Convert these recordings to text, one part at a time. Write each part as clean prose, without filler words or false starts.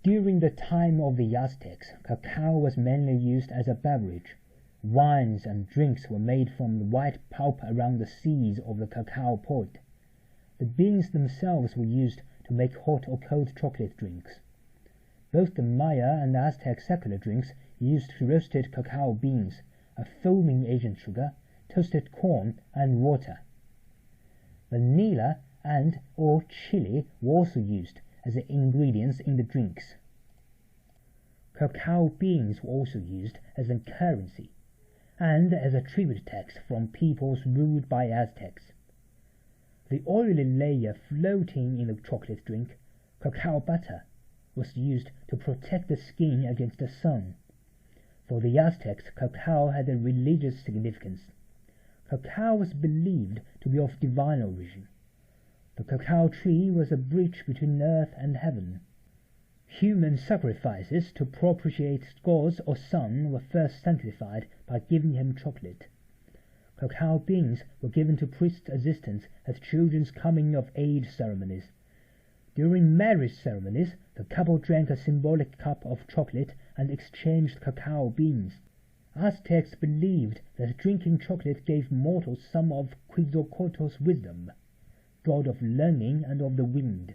During the time of the Aztecs, cacao was mainly used as a beverage. Wines and drinks were made from the white pulp around the seeds of the cacao pod. The beans themselves were used to make hot or cold chocolate drinks. Both the Maya and Aztec secular drinks used roasted cacao beans, a foaming agent sugar, toasted corn, and water. Vanilla and or chili were also used as the ingredients in the drinks. Cacao beans were also used as a currency and as a tribute tax from peoples ruled by Aztecs. The oily layer floating in the chocolate drink, cacao butter, was used to protect the skin against the sun. For the Aztecs, cacao had a religious significance. Cacao was believed to be of divine origin. The cacao tree was a bridge between earth and heaven. Human sacrifices to propitiate gods or sun were first sanctified by giving him chocolate. Cacao beans were given to priest assistants at children's coming-of-age ceremonies. During marriage ceremonies, the couple drank a symbolic cup of chocolate and exchanged cacao beans. Aztecs believed that drinking chocolate gave mortals some of Quetzalcoatl's wisdom, god of learning and of the wind.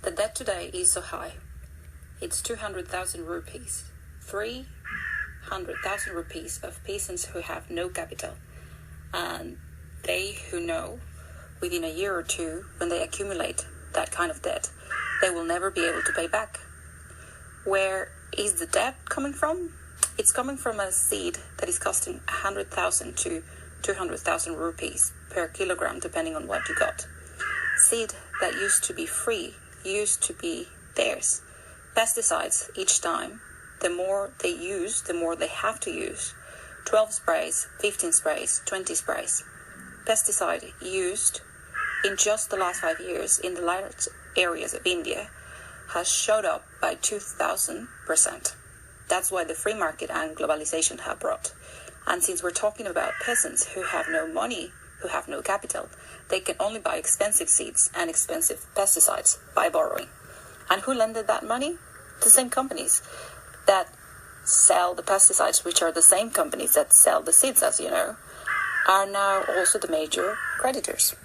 The debt today is so high. It's 200,000 rupees. 300,000 rupees of peasants who have no capital. And they who know, within a year or two, when they accumulate that kind of debt, they will never be able to pay back. Where is the debt coming from? It's coming from a seed that is costing 100,000 to 200,000 rupees per kilogram, depending on what you got. Seed that used to be free, used to be theirs. Pesticides each time, the more they use, the more they have to use. 12 sprays, 15 sprays, 20 sprays. Pesticide used in just the last 5 years in the large areas of India has shot up by 2,000%. That's why the free market and globalization have brought. And since we're talking about peasants who have no money, who have no capital, they can only buy expensive seeds and expensive pesticides by borrowing. And who lended that money? The same companies that sell the pesticides, which are the same companies that sell the seeds, as you know, are now also the major creditors.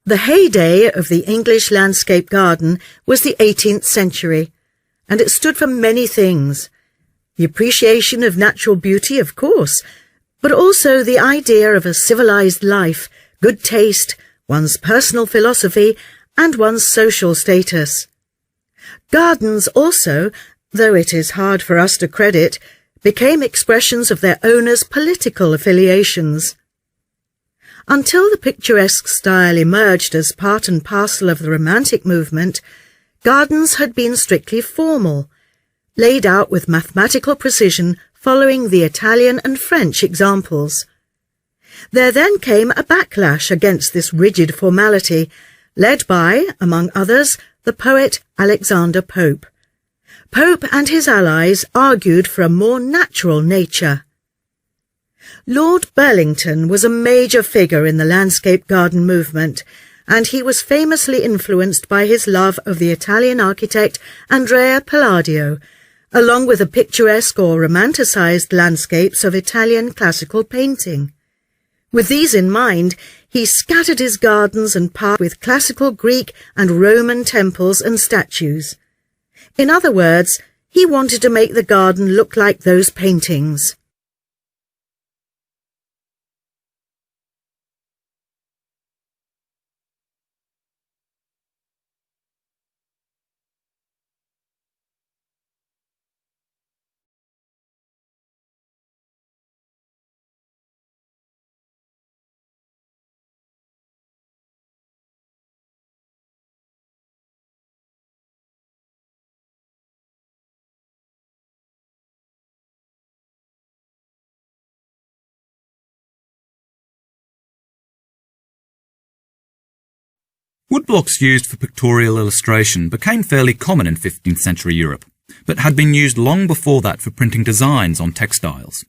The heyday of the English landscape garden was the 18th century, and it stood for many things. The appreciation of natural beauty, of course, but also the idea of a civilized life, good taste, one's personal philosophy, and one's social status. Gardens also, though it is hard for us to credit, became expressions of their owners' political affiliations. Until the picturesque style emerged as part and parcel of the Romantic movement, gardens had been strictly formal, laid out with mathematical precision following the Italian and French examples. There then came a backlash against this rigid formality, led by, among others, the poet Alexander Pope. Pope and his allies argued for a more natural nature. Lord Burlington was a major figure in the landscape garden movement, and he was famously influenced by his love of the Italian architect Andrea Palladio, along with the picturesque or romanticized landscapes of Italian classical painting. With these in mind, he scattered his gardens and parks with classical Greek and Roman temples and statues. In other words, he wanted to make the garden look like those paintings. Woodblocks used for pictorial illustration became fairly common in 15th century Europe, but had been used long before that for printing designs on textiles.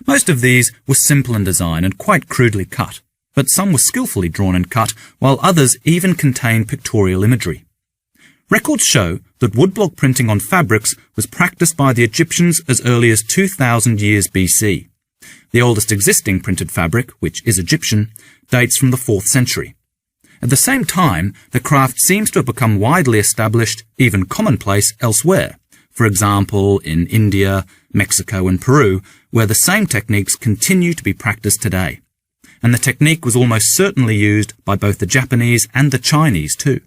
Most of these were simple in design and quite crudely cut, but some were skillfully drawn and cut, while others even contained pictorial imagery. Records show that woodblock printing on fabrics was practiced by the Egyptians as early as 2000 years BC. The oldest existing printed fabric, which is Egyptian, dates from the 4th century. At the same time, the craft seems to have become widely established, even commonplace, elsewhere, for example in India, Mexico and Peru, where the same techniques continue to be practiced today. And the technique was almost certainly used by both the Japanese and the Chinese too.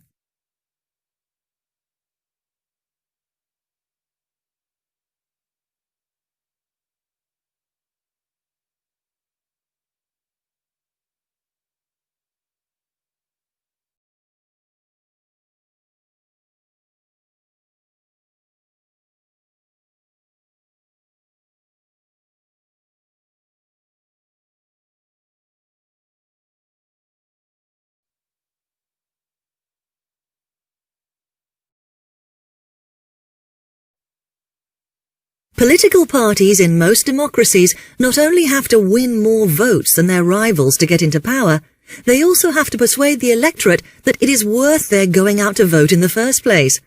Political parties in most democracies not only have to win more votes than their rivals to get into power, they also have to persuade the electorate that it is worth their going out to vote in the first place.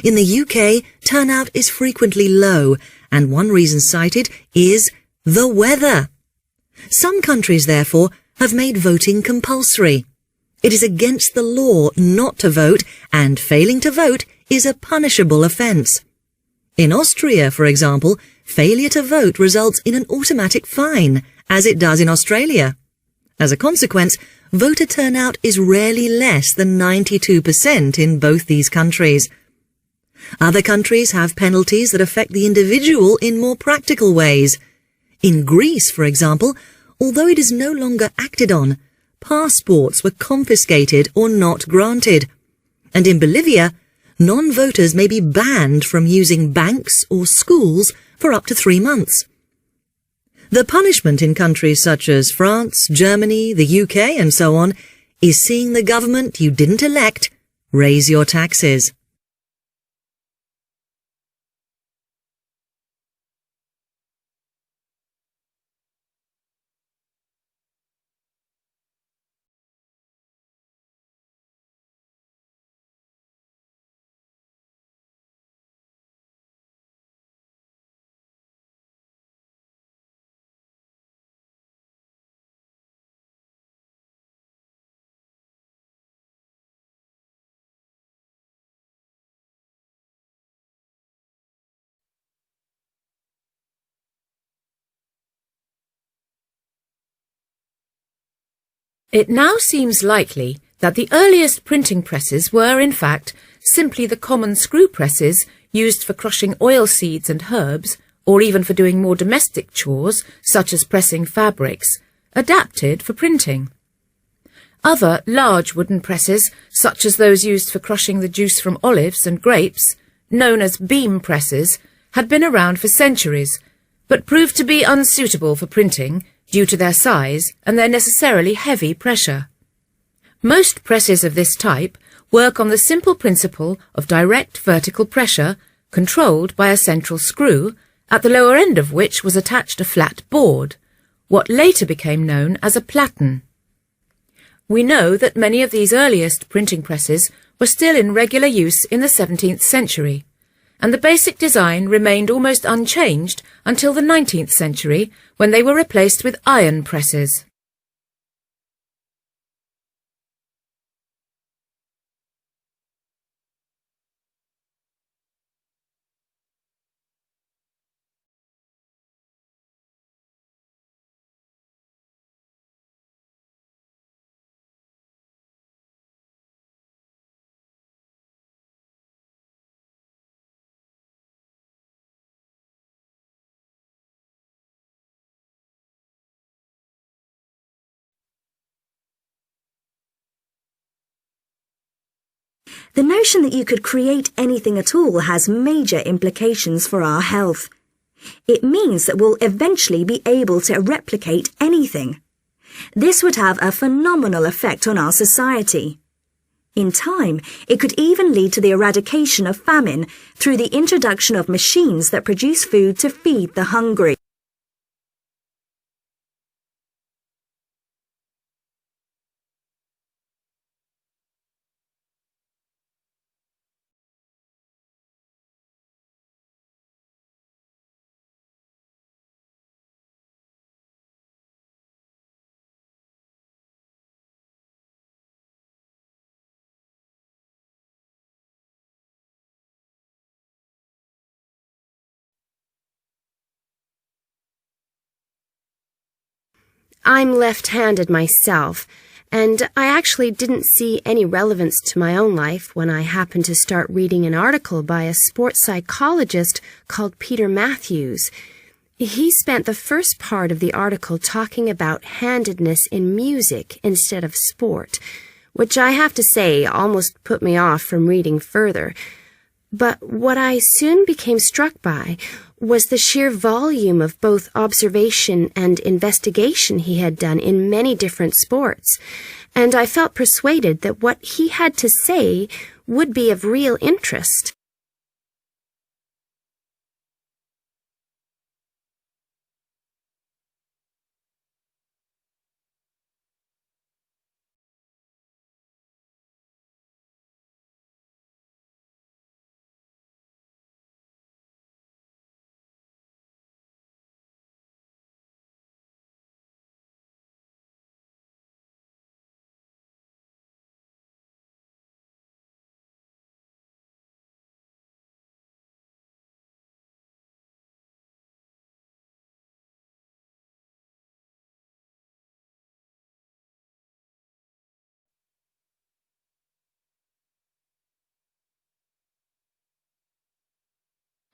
In the UK, turnout is frequently low, and one reason cited is the weather. Some countries, therefore, have made voting compulsory. It is against the law not to vote, and failing to vote is a punishable offence. In Austria, for example, failure to vote results in an automatic fine, as it does in Australia. As a consequence, voter turnout is rarely less than 92% in both these countries. Other countries have penalties that affect the individual in more practical ways. In Greece, for example, although it is no longer acted on, passports were confiscated or not granted. And in Bolivia, non-voters may be banned from using banks or schools for up to 3 months. The punishment in countries such as France, Germany, the UK and so on is seeing the government you didn't elect raise your taxes. It now seems likely that the earliest printing presses were, in fact, simply the common screw presses used for crushing oilseeds and herbs, or even for doing more domestic chores, such as pressing fabrics, adapted for printing. Other large wooden presses, such as those used for crushing the juice from olives and grapes, known as beam presses, had been around for centuries, but proved to be unsuitable for printing due to their size and their necessarily heavy pressure. Most presses of this type work on the simple principle of direct vertical pressure controlled by a central screw, at the lower end of which was attached a flat board, what later became known as a platen. We know that many of these earliest printing presses were still in regular use in the 17th century, and the basic design remained almost unchanged until the 19th century, when they were replaced with iron presses. The notion that you could create anything at all has major implications for our health. It means that we'll eventually be able to replicate anything. This would have a phenomenal effect on our society. In time, it could even lead to the eradication of famine through the introduction of machines that produce food to feed the hungry. I'm left-handed myself, and I actually didn't see any relevance to my own life when I happened to start reading an article by a sports psychologist called Peter Matthews. He spent the first part of the article talking about handedness in music instead of sport, which I have to say almost put me off from reading further. But what I soon became struck by was the sheer volume of both observation and investigation he had done in many different sports, and I felt persuaded that what he had to say would be of real interest.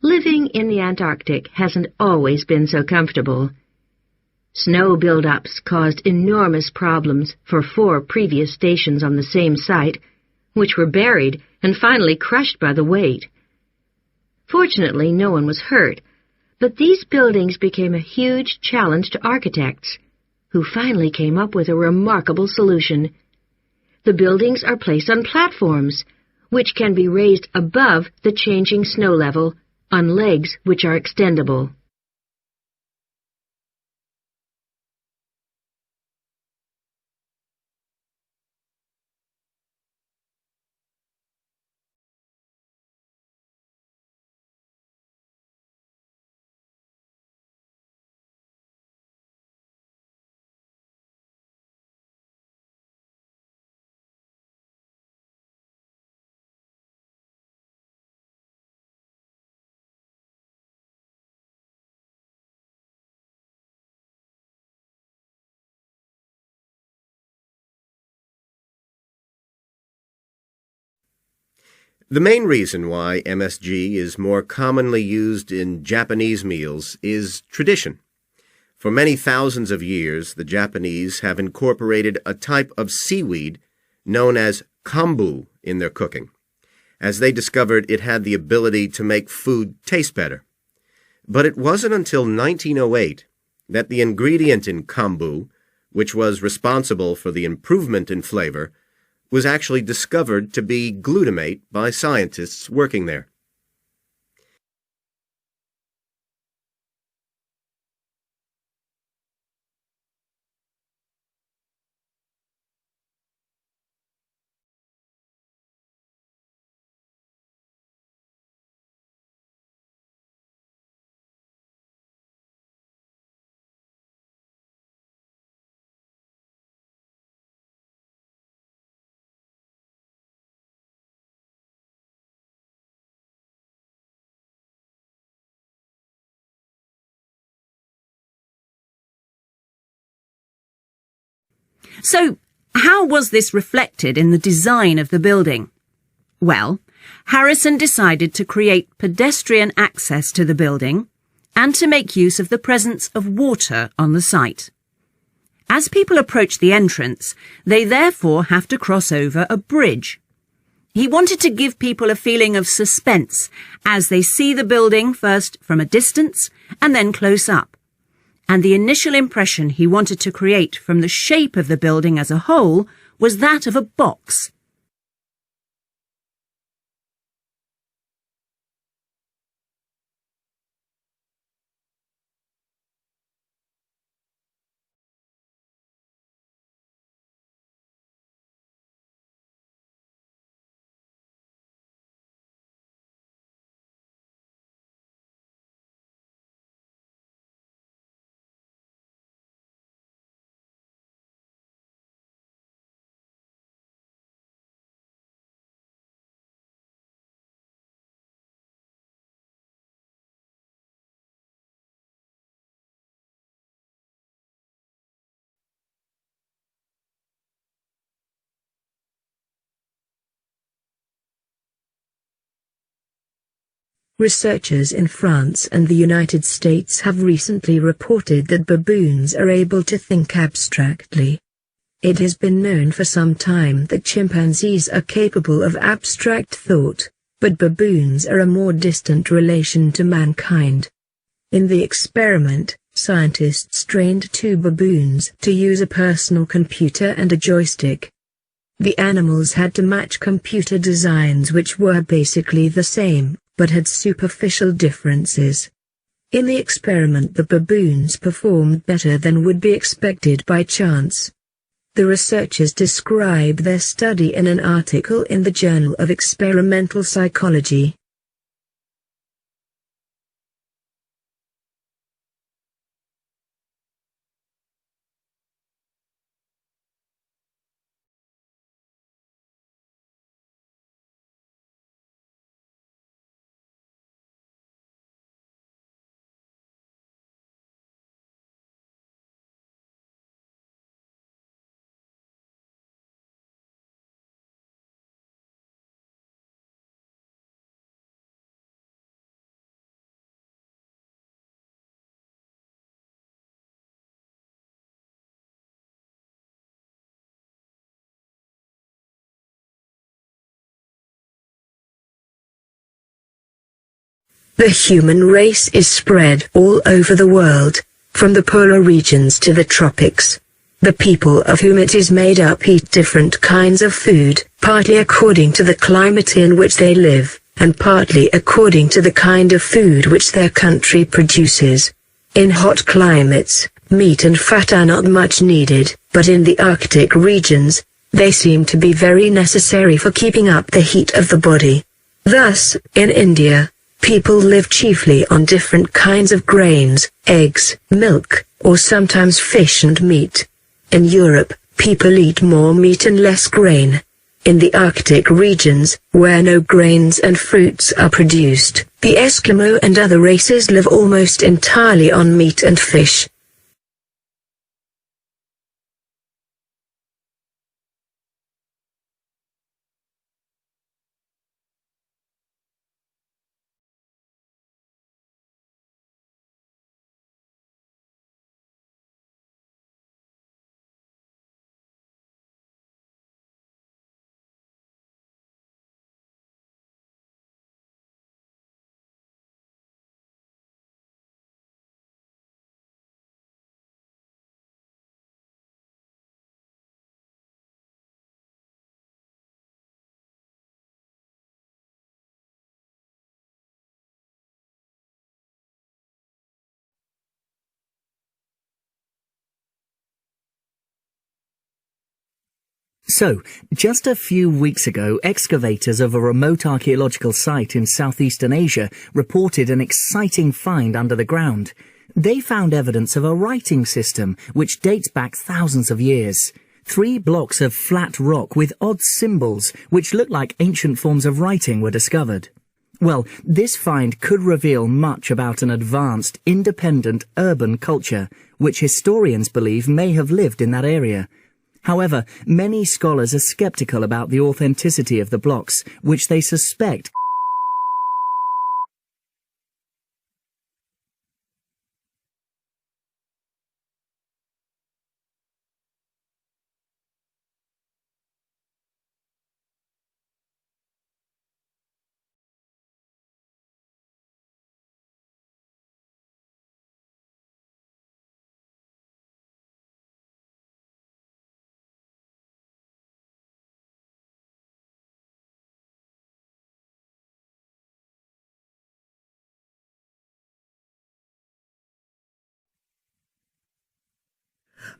Living in the Antarctic hasn't always been so comfortable. Snow buildups caused enormous problems for 4 previous stations on the same site, which were buried and finally crushed by the weight. Fortunately, no one was hurt, but these buildings became a huge challenge to architects, who finally came up with a remarkable solution. The buildings are placed on platforms, which can be raised above the changing snow level on legs which are extendable. The main reason why MSG is more commonly used in Japanese meals is tradition. For many thousands of years, the Japanese have incorporated a type of seaweed known as kombu in their cooking, as they discovered it had the ability to make food taste better. But it wasn't until 1908 that the ingredient in kombu, which was responsible for the improvement in flavor, was actually discovered to be glutamate by scientists working there. So, how was this reflected in the design of the building? Well, Harrison decided to create pedestrian access to the building and to make use of the presence of water on the site. As people approach the entrance, they therefore have to cross over a bridge. He wanted to give people a feeling of suspense as they see the building first from a distance and then close up. And the initial impression he wanted to create from the shape of the building as a whole was that of a box. Researchers in France and the United States have recently reported that baboons are able to think abstractly. It has been known for some time that chimpanzees are capable of abstract thought, but baboons are a more distant relation to mankind. In the experiment, scientists trained 2 baboons to use a personal computer and a joystick. The animals had to match computer designs which were basically the same, but had superficial differences. In the experiment, the baboons performed better than would be expected by chance. The researchers describe their study in an article in the Journal of Experimental Psychology. The human race is spread all over the world, from the polar regions to the tropics. The people of whom it is made up eat different kinds of food, partly according to the climate in which they live, and partly according to the kind of food which their country produces. In hot climates, meat and fat are not much needed, but in the Arctic regions, they seem to be very necessary for keeping up the heat of the body. Thus, in India, people live chiefly on different kinds of grains, eggs, milk, or sometimes fish and meat. In Europe, people eat more meat and less grain. In the Arctic regions, where no grains and fruits are produced, the Eskimo and other races live almost entirely on meat and fish. So, just a few weeks ago, excavators of a remote archaeological site in southeastern Asia reported an exciting find under the ground. They found evidence of a writing system which dates back thousands of years. 3 blocks of flat rock with odd symbols which look like ancient forms of writing were discovered. Well, this find could reveal much about an advanced, independent urban culture which historians believe may have lived in that area. However, many scholars are skeptical about the authenticity of the blocks, which they suspect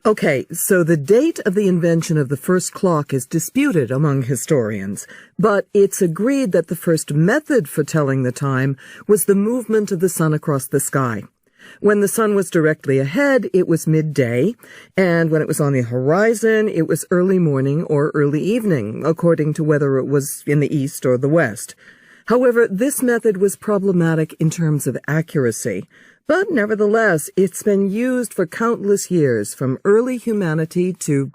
Okay, so the date of the invention of the first clock is disputed among historians, but it's agreed that the first method for telling the time was the movement of the sun across the sky. When the sun was directly ahead, it was midday, and when it was on the horizon, it was early morning or early evening, according to whether it was in the east or the west. However, this method was problematic in terms of accuracy. But nevertheless, it's been used for countless years, from early humanity to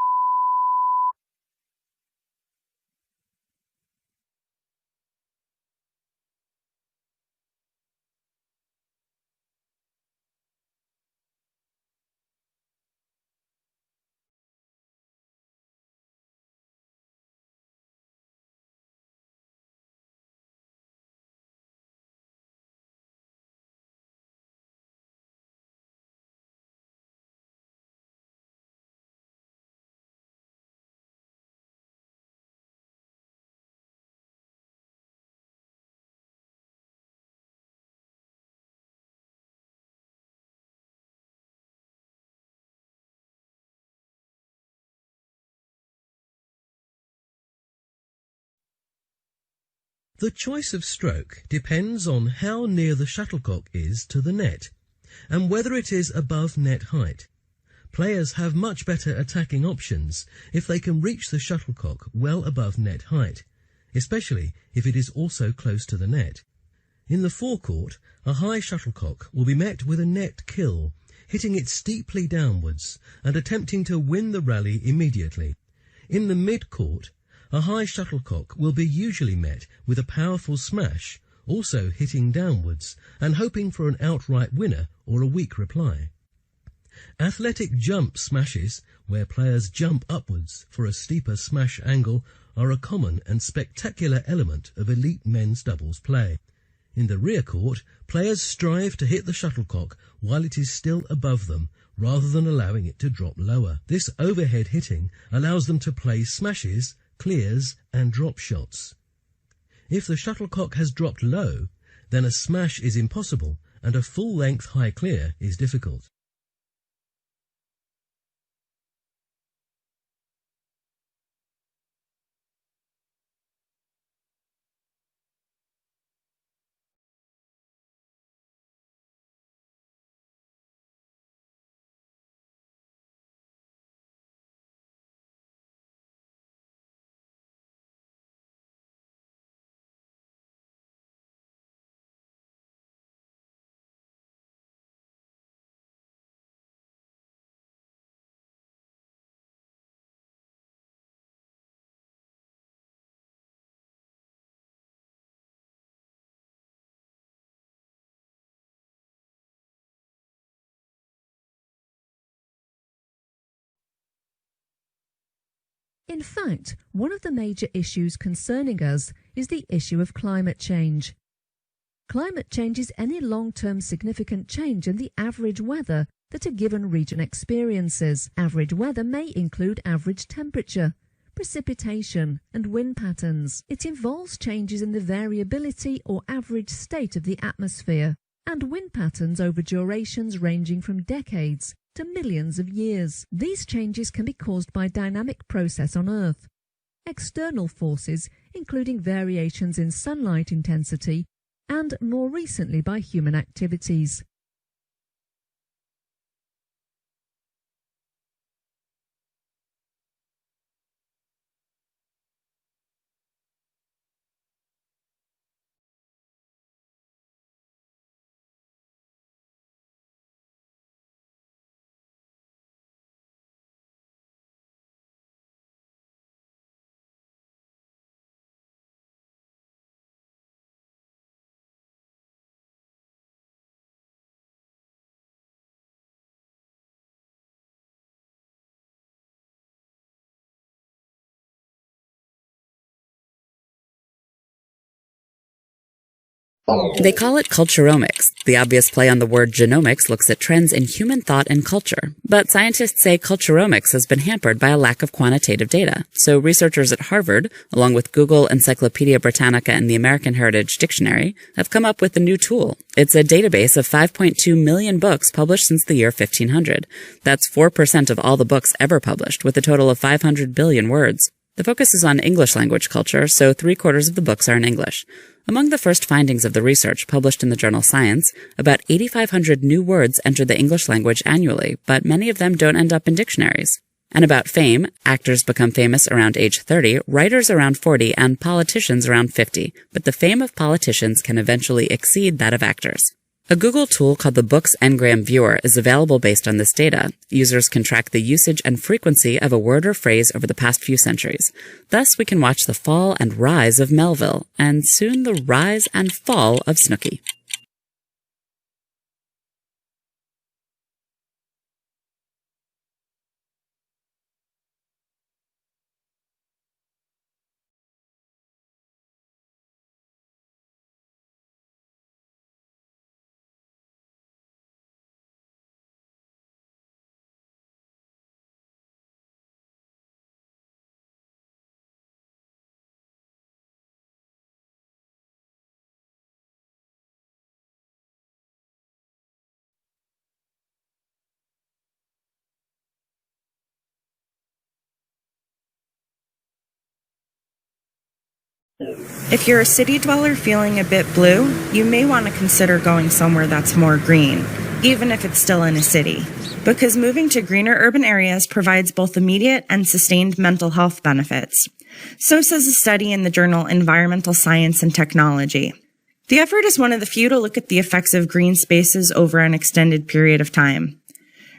The choice of stroke depends on how near the shuttlecock is to the net, and whether it is above net height. Players have much better attacking options if they can reach the shuttlecock well above net height, especially if it is also close to the net. In the forecourt, a high shuttlecock will be met with a net kill, hitting it steeply downwards and attempting to win the rally immediately. In the mid-court, a high shuttlecock will be usually met with a powerful smash, also hitting downwards and hoping for an outright winner or a weak reply. Athletic jump smashes, where players jump upwards for a steeper smash angle, are a common and spectacular element of elite men's doubles play. In the rear court, players strive to hit the shuttlecock while it is still above them, rather than allowing it to drop lower. This overhead hitting allows them to play smashes, clears and drop shots. If the shuttlecock has dropped low, then a smash is impossible and a full-length high clear is difficult. In fact, one of the major issues concerning us is the issue of climate change. Climate change is any long-term significant change in the average weather that a given region experiences. Average weather may include average temperature, precipitation, and wind patterns. It involves changes in the variability or average state of the atmosphere, and wind patterns over durations ranging from decades to millions of years. These changes can be caused by a dynamic process on Earth, external forces including variations in sunlight intensity, and more recently by human activities. They call it culturomics. The obvious play on the word genomics looks at trends in human thought and culture. But scientists say culturomics has been hampered by a lack of quantitative data. So researchers at Harvard, along with Google, Encyclopedia Britannica, and the American Heritage Dictionary, have come up with a new tool. It's a database of 5.2 million books published since the year 1500. That's 4% of all the books ever published, with a total of 500 billion words. The focus is on English language culture, so 3/4 of the books are in English. Among the first findings of the research published in the journal Science, about 8,500 new words enter the English language annually, but many of them don't end up in dictionaries. And about fame, actors become famous around age 30, writers around 40, and politicians around 50, but the fame of politicians can eventually exceed that of actors. A Google tool called the Books Ngram Viewer is available based on this data. Users can track the usage and frequency of a word or phrase over the past few centuries. Thus, we can watch the fall and rise of Melville, and soon the rise and fall of Snooki. If you're a city dweller feeling a bit blue, you may want to consider going somewhere that's more green, even if it's still in a city, because moving to greener urban areas provides both immediate and sustained mental health benefits. So says a study in the journal Environmental Science and Technology. The effort is one of the few to look at the effects of green spaces over an extended period of time.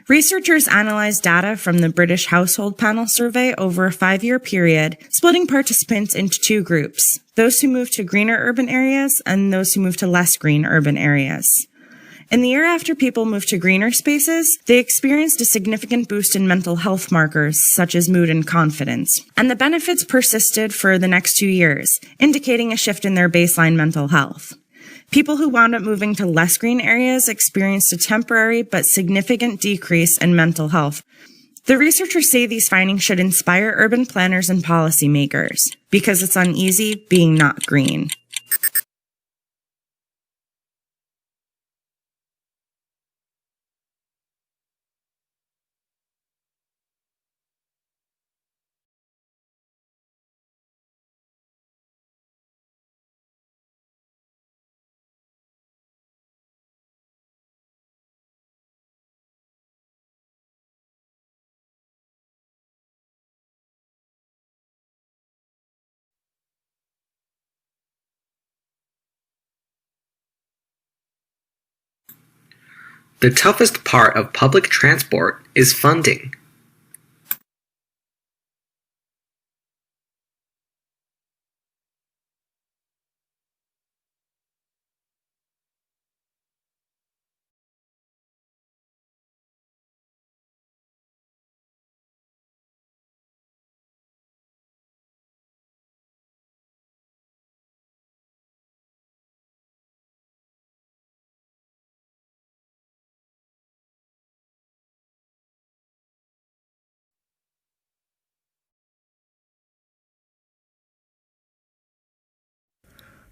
Researchers analyzed data from the British Household Panel Survey over a 5-year period, splitting participants into 2 groups, those who moved to greener urban areas and those who moved to less green urban areas. In the year after people moved to greener spaces, they experienced a significant boost in mental health markers such as mood and confidence, and the benefits persisted for the next 2 years, indicating a shift in their baseline mental health. People who wound up moving to less green areas experienced a temporary but significant decrease in mental health. The researchers say these findings should inspire urban planners and policymakers, because it's uneasy being not green. The toughest part of public transport is funding.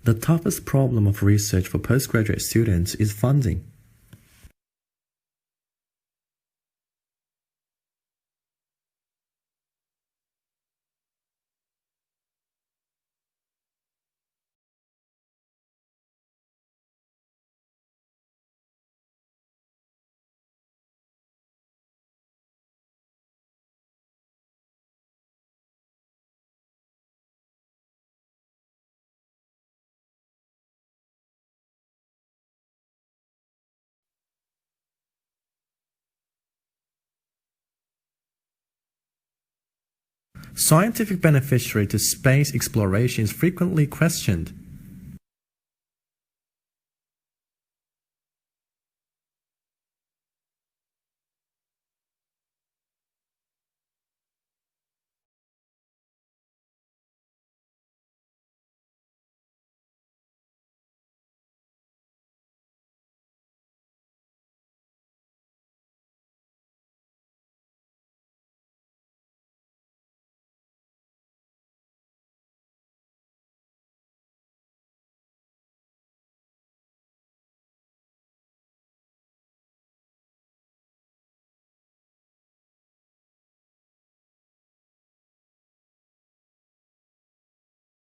The toughest problem of research for postgraduate students is funding. Scientific beneficiary to space exploration is frequently questioned.